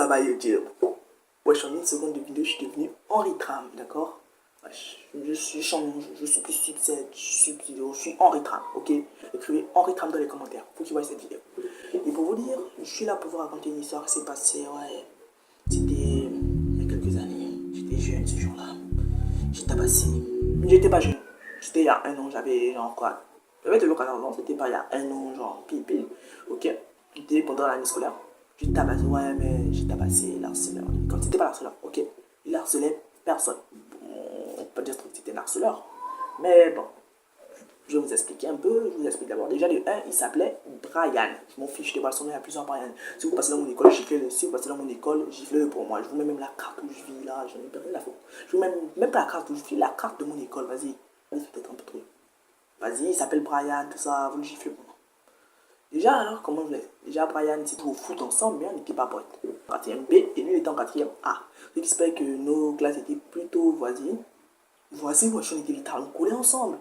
ça va YouTube. Wesh, en une seconde de vidéo, je suis devenu Henri Tram, d'accord? Je suis plus succès, je suis Henri Tram, ok? Écrivez Henri Tram dans les commentaires, faut que tu vois cette vidéo. Et pour vous dire, je suis là pour vous raconter une histoire qui s'est passée, ouais. C'était il y a quelques années, j'étais jeune ce jour-là. J'ai tabassé. J'étais pas jeune, c'était il y a un an, j'avais genre quoi? J'avais toujours 14 ans, c'était pas il y a un an, genre pile, ok? C'était pendant l'année scolaire. J'ai tabassé, ouais, mais j'ai tabassé l'harceleur. Comme c'était pas l'harceleur, ok? Il harcelait personne. On peut dire que c'était un harceleur. Mais bon, je vais vous expliquer un peu. Je vous explique d'abord. Déjà, le 1, il s'appelait Brian. Je m'en fiche, je vois son nom, il y a plusieurs Brian. Si vous passez dans mon école, giflez-le. Si vous passez dans mon école, giflez-le pour moi. Je vous mets même la carte où je vis là. J'en ai rien la faute. Je vous mets même pas la carte où je vis, la carte de mon école. Vas-y. Vas-y, peut-être un peu trop. Vas-y, il s'appelle Brian, tout ça. Vous le giflez pour moi. Déjà, alors, comment je l'ai? Déjà, Brian, c'était au foot ensemble, mais on n'était pas potes. 4e B, et lui, il était en 4e A. Ce qui se fait que nos classes étaient plutôt voisines. Voisines, moi, on était littéralement collés ensemble.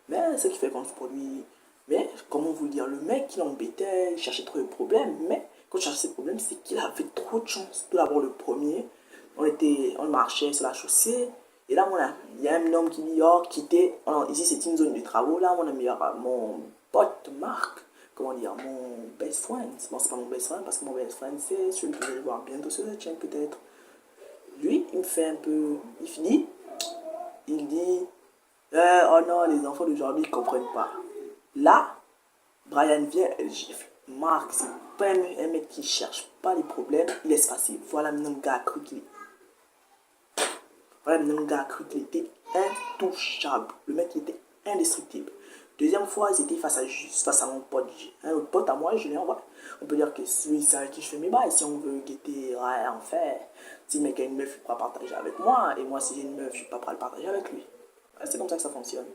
Mais ce qui fait qu'on se produit. Mais, comment vous dire, le mec, il embêtait, il cherchait trop de problèmes. Mais, quand il cherchait ses problèmes, c'est qu'il avait trop de chance. Tout d'abord, le premier, on marchait sur la chaussée. Et là, il y a un homme qui dit, oh, quittez. Ici, c'est une zone de travaux. Là, mon pote Marc, comment dire, mon best friend. Bon, c'est pas mon best friend parce que mon best friend, c'est celui que je vais voir bientôt sur la chaîne, peut-être. Lui, il me fait un peu. Il finit. Il dit, oh non, les enfants d'aujourd'hui ne comprennent pas. Là, Brian vient, elle gifle. Marc, c'est pas un mec qui cherche pas les problèmes, il laisse passer. Voilà maintenant le gars a cru qu'il est. Voilà maintenant le gars a cru qu'il était intouchable. Le mec il était indestructible. Deuxième fois, c'était face à mon pote. Un autre pote à moi, je l'ai envoyé. On peut dire que celui c'est avec qui je fais mes bails. Si on veut guetter, ouais, en fait. Si le mec a une meuf, il ne pourra partager avec moi. Et moi, si j'ai une meuf, je ne suis pas prêt à le partager avec lui. C'est comme ça que ça fonctionne.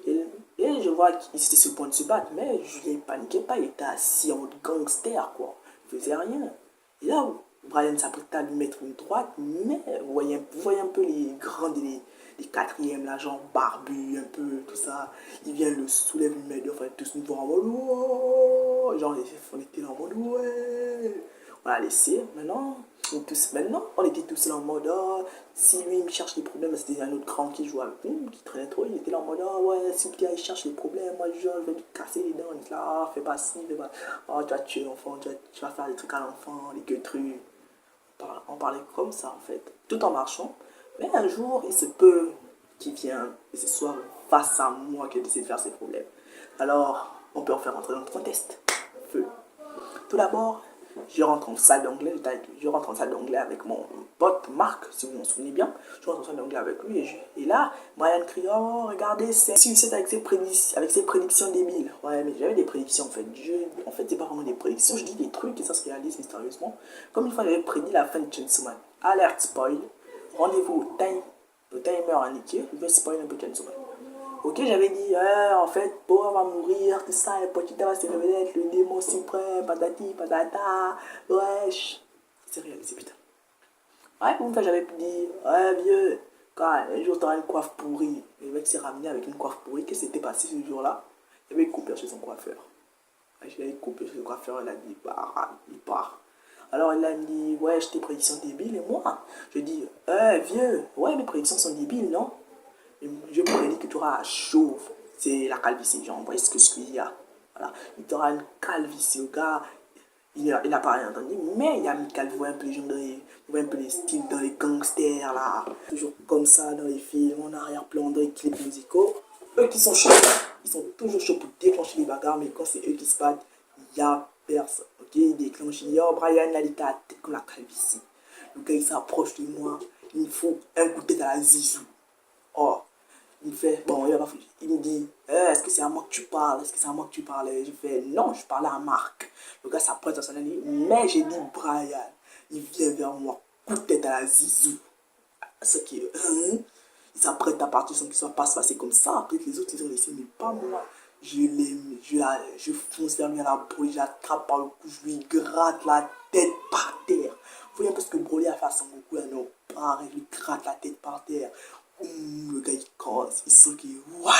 Et je vois qu'il était sur le point de se battre, mais je ne paniquais pas. Il était assis en mode gangster, quoi. Il faisait rien. Et là, Brian s'apprêtait à lui mettre une droite, mais vous voyez un peu les grands, les 4e, là, genre barbu, un peu, tout ça. Il vient, le soulève, une main, enfin, tous nous voir en mode, oh! Genre, on était là en mode, ouais! On l'a laissé, maintenant, on était tous là en mode, oh, si lui, il me cherche les problèmes, c'était un autre grand qui jouait avec nous, qui traînait trop, il était là en mode, oh, ouais, si il cherche les problèmes, moi, je vais lui casser les dents, il est là, oh, fais pas ci, fais pas, oh, tu vas tuer l'enfant, tu vas faire des trucs à l'enfant, les gueuleries. On parlait comme ça, en fait, tout en marchant. Mais un jour, il se peut qu'il vienne et ce soit face à moi qu'il décide de faire ses problèmes. Alors, on peut en faire entrer dans notre contest. Feu. Tout d'abord, je rentre en salle d'anglais. Avec mon pote Marc, si vous vous en souvenez bien. Je rentre en salle d'anglais avec lui et là, Brian crie, oh, regardez, c'est suicide avec ses prédictions débiles. Ouais, mais j'avais des prédictions en fait. En fait, c'est pas vraiment des prédictions, je dis des trucs et ça se réalise mystérieusement. Comme une fois, j'avais prédit la fin de Chainsaw Man. Alerte spoil. Rendez-vous au timer indiqué. Je vais spoil un peu Chainsaw Man. Ok, j'avais dit, en fait, Power va mourir, tout ça, et Pochita va se révéler être le démon suprême, patati, patata, wesh. C'est réalisé, putain. Ouais, une fois j'avais dit, ouais, vieux, quand un jour t'auras une coiffe pourrie. Le mec s'est ramené avec une coiffe pourrie. Qu'est-ce qui s'était passé ce jour-là? Il avait coupé chez son coiffeur. Ouais, je l'avais coupé chez son coiffeur, il a dit, bah, il part. Alors il a dit, ouais, j'ai des prédictions débiles, et moi, je dis, vieux, ouais, mes prédictions sont débiles, non? Je me dis que tu auras chauve, c'est la calvitie, genre, vous voyez ce qu'il y a. Voilà, il aura une calvitie, le gars, il n'a pas rien entendu, mais il y a une calvitie, vous voyez un peu les gens vous voyez un peu les styles dans les gangsters, là, toujours comme ça dans les films, en arrière-plan, dans les clips musicaux. Eux qui sont chauds, ils sont toujours chauds pour déclencher les bagarres, mais quand c'est eux qui se battent, il n'y a personne, ok? Ils déclenchent, il dit, oh, Brian, là, il était à la tête comme la calvitie. Le gars, il s'approche de moi, il me faut un coup de tête à la zizou. Oh, il me fait, bon, il me dit, est-ce que c'est à moi que tu parles? Est-ce que c'est à moi que tu parlais? Je fais, non, je parlais à Marc. Le gars s'apprête à son ami, mais j'ai dit Brian. Il vient vers moi, coup de tête à la zizou. Ce qui est, il s'apprête à partir sans qu'il soit pas se passer comme ça. Peut-être les autres, ils ont laissé, mais pas moi. Je fonce vers lui à la Broly, j'attrape par le cou, je lui gratte la tête par terre. Vous voyez un peu ce que Broly a fait à Son Goku, là, non, pareil, je lui gratte la tête par terre. Le gars il casse, il sent qu'il est what?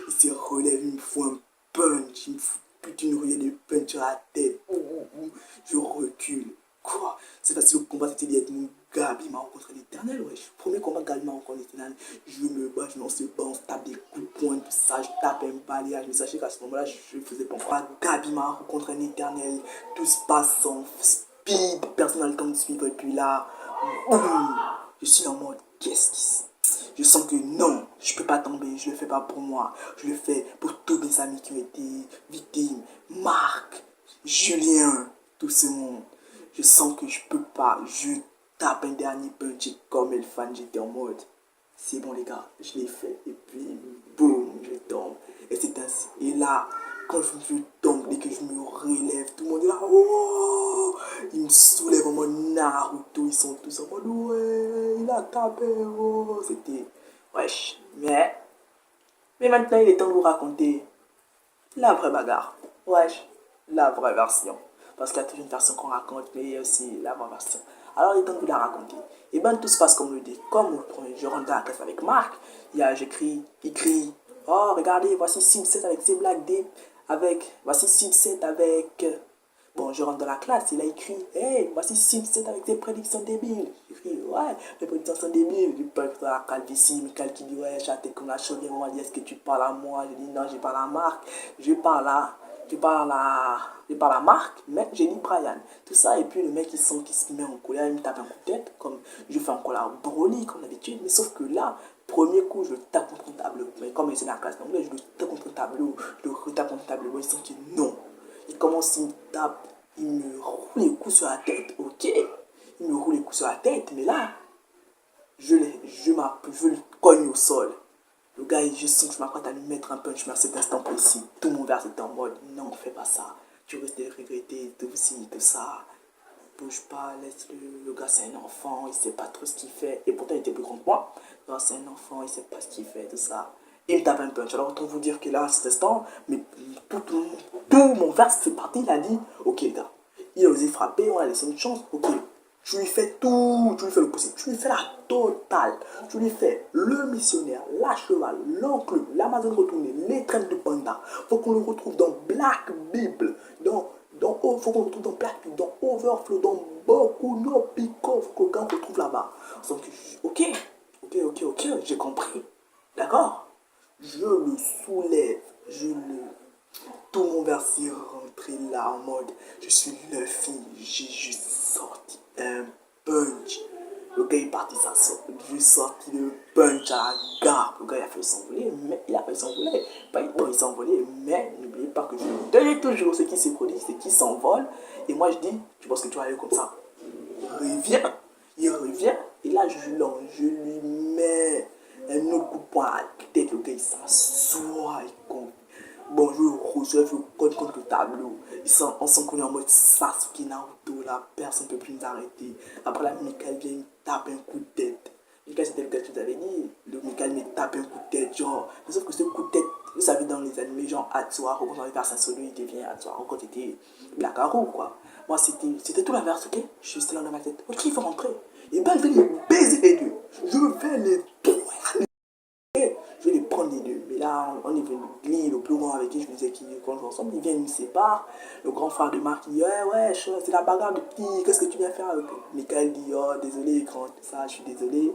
Il se relève, il me fout un punch, il me fout toute une ruée de punch sur la tête. Je recule. Quoi? C'est facile au combat. combat, c'était d'être Gabi m'a rencontré l'éternel, ouais. Premier combat, Gabi m'a rencontré l'éternel. Je me bats, je lance le bas, on se tape des coups de poing, tout ça, je tape un balayage. Mais sachez qu'à ce moment-là, je faisais pas quoi. Gabi m'a rencontré un éternel, tout se passe en speed, personne n'a le temps de suivre. Et puis là, boum, je suis en mode, qu'est-ce qui se... Je sens que non, je peux pas tomber, je le fais pas pour moi, je le fais pour tous mes amis qui ont été victimes, Marc, Julien, tout ce monde. Je sens que je peux pas, je tape un dernier punch et comme le fan, j'étais en mode, c'est bon les gars, je l'ai fait, et puis boum, je tombe, et c'est ainsi. Et là, quand je tombe et que je me relève, tout le monde est là, oh, ils me soulèvent en mode Naruto, ils sont tous en mode, ouais, il a tapé, oh, c'était, wesh, mais maintenant il est temps de vous raconter la vraie bagarre, wesh, la vraie version. Parce qu'il y a toujours une version qu'on raconte, mais il y a aussi la vraie version. Alors il est temps de vous la raconter. Et bien tout se passe comme le dit. Comme je rentre dans la classe avec Marc, j'écris, il crie, oh regardez, voici Simset avec ses blagues deep, voici Simset avec... Bon, je rentre dans la classe, il a écrit, hey, voici Simset avec ses prédictions débiles. J'écris, ouais, mes prédictions sont débiles. Je parle dans la calvitie, Michael qui dit, ouais, j'attends comme la chaudière, moi, dit, est-ce que tu parles à moi? Je dis, non, je parle à Marc, je parle à, je parle à Marc, mais j'ai dit Brian. Tout ça, et puis le mec, il sent qu'il se met en colère, il me tape un coup de tête, comme je fais encore la Broly, comme d'habitude, mais sauf que là, premier coup, je le tape contre un tableau. Mais comme c'est dans la classe d'anglais, je le tape contre un tableau, je le retape contre un tableau, il sent que non. Il commence, il me tape, il me roule les coups sur la tête, ok. Il me roule les coups sur la tête, mais là, je le cogne au sol. Le gars, je sens que je m'apprête à lui mettre un punch, mais à cet instant précis, tout mon verre était en mode, non, fais pas ça. Tu risques de regretter, tout ci, tout ça. Bouge pas, laisse-le. Le gars, c'est un enfant, il sait pas trop ce qu'il fait. Et pourtant, il était plus grand que moi. Le gars, c'est un enfant, il sait pas ce qu'il fait, tout ça. Il me tape un punch. Alors, autant vous dire que là, à cet instant, mais tout mon verre s'est parti. Il a dit, ok, gars, il a osé frapper, on a laissé une chance, ok. Je lui fais tout, je lui fais le possible, je lui fais la totale. Je lui fais le missionnaire, la cheval, l'enclume, l'Amazon retournée, les traînes de panda. Faut qu'on le retrouve dans Black Bible, faut qu'on le retrouve dans Black Bible, dans Overflow, dans Boku no Pico. Faut que le gars retrouve là-bas. Donc, ok, j'ai compris. D'accord? Je le soulève, tout mon verre s'est rentré là en mode, je suis Luffy, j'ai juste sorti un punch. Le gars est parti s'asseoir, j'ai sorti le punch à la gare. Le gars il a fait s'envoler, mais il a fait s'envoler. Bon, il s'est envolé, mais n'oubliez pas que je dis toujours ce qui se produit, c'est qui s'envole. Et moi je dis, tu penses que tu vas aller comme ça? Il revient, et là je lui mets un autre coup de poing à la tête. Le gars il s'assoit, bon, je reçois, je code contre le tableau. On sent qu'on est en mode Sasuke Naruto, là, personne ne peut plus nous arrêter. Après là, Michael vient, il me tape un coup de tête. Michael, c'était le gars que je vous avais dit. Le Michael me tape un coup de tête, genre. Mais sauf que ce coup de tête, vous savez, dans les animés, genre Hatsuharo, quand on arrive vers Sasolo, il devient Hatsuharo quand c'était Black Arrow, quoi. Moi, c'était tout l'inverse, ok? Je suis resté là dans ma tête. Ok, il faut rentrer. Et ben, je vais les baiser les deux. Je vais les trois. Je vais les prendre les deux. Mais là, on est venu. Glee, le plus grand avec qui je me disais qu'on joue ensemble, il vient, il me sépare. Le grand frère de Marc, il dit, ouais, c'est la bagarre de petit, qu'est-ce que tu viens faire avec eux? Michael dit, oh, désolé, grand, ça, je suis désolé.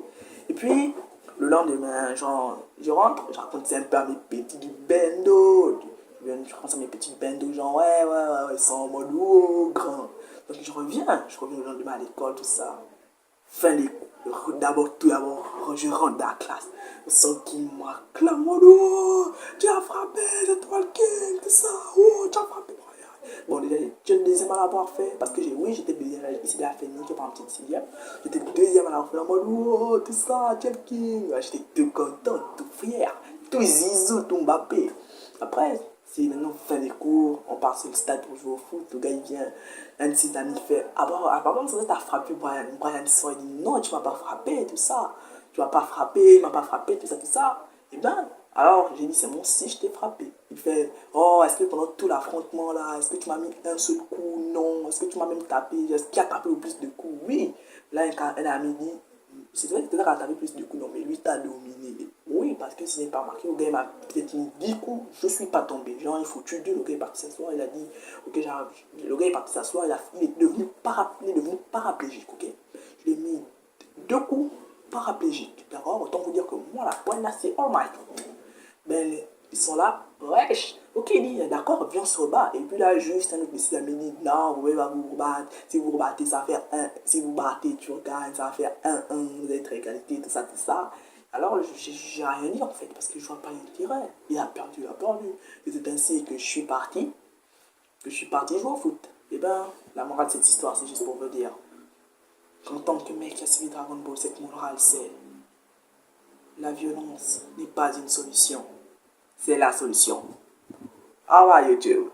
Et puis, le lendemain, genre, je rentre, je raconte un peu à mes petits du bendo. Je raconte à mes petits bendo, genre, ouais, ils sont en mode, oh, grand. Donc, je reviens le lendemain à l'école, tout ça. Fin des cours. Tout d'abord, je rentre dans la classe. Je sens qu'il m'acclame. Oh, tu as frappé, c'est toi le king, tout ça. Oh, tu as frappé. Bon, déjà, j'ai le deuxième à l'avoir fait. Parce que j'étais deuxième ici de la famille, je prends un petit sixième. J'étais le deuxième à l'avoir fait en mode, oh, tout ça, tu es le king. J'étais tout content, tout fier, tout zizou, tout Mbappé. Après, c'est maintenant fin des cours, on part sur le stade pour jouer au foot, le gars il vient, un de ses amis fait, apparemment ça t'a frappé Brian. Brian sort, il dit non, tu m'as pas frappé, tout ça, tu m'as pas frappé, il m'a pas frappé, tout ça, tout ça. Et ben, alors j'ai dit c'est bon si je t'ai frappé. Il fait, oh, est-ce que pendant tout l'affrontement là, est-ce que tu m'as mis un seul coup? Non. Est-ce que tu m'as même tapé? Est-ce qu'il a tapé le plus de coups? Oui. Là, un ami dit, c'est vrai que tu as tapé plus de coups, non, mais lui t'a dominé. Oui, parce que si n'est pas marqué, le gars m'a peut-être mis 10 coups, je suis pas tombé. Genre, il faut tuer deux, le gars est parti s'asseoir, il a dit, ok, le gars est parti s'asseoir, il est devenu paraplégique, ok. l'ai mis 2 coups paraplégiques. D'accord? Autant vous dire que moi, la poigne là, c'est all might. Ben, ils sont là, wesh. Ok, il dit, d'accord, viens se rebattre. Et puis là, juste un autre monsieur m'a dit, non, vous pouvez pas vous rebattre. Si vous rebattez, ça va faire 1. Si vous battez, tu regardes, ça va faire 1-1. Vous êtes égalité, tout ça, tout ça. Alors, j'ai rien dit en fait, parce que je vois pas l'intérêt. Il a perdu, il a perdu. Et c'est ainsi que je suis parti jouer au foot. Et ben, la morale de cette histoire, c'est juste pour vous dire qu'en tant que mec qui a suivi Dragon Ball, cette morale, c'est la violence n'est pas une solution, c'est la solution. Au revoir YouTube.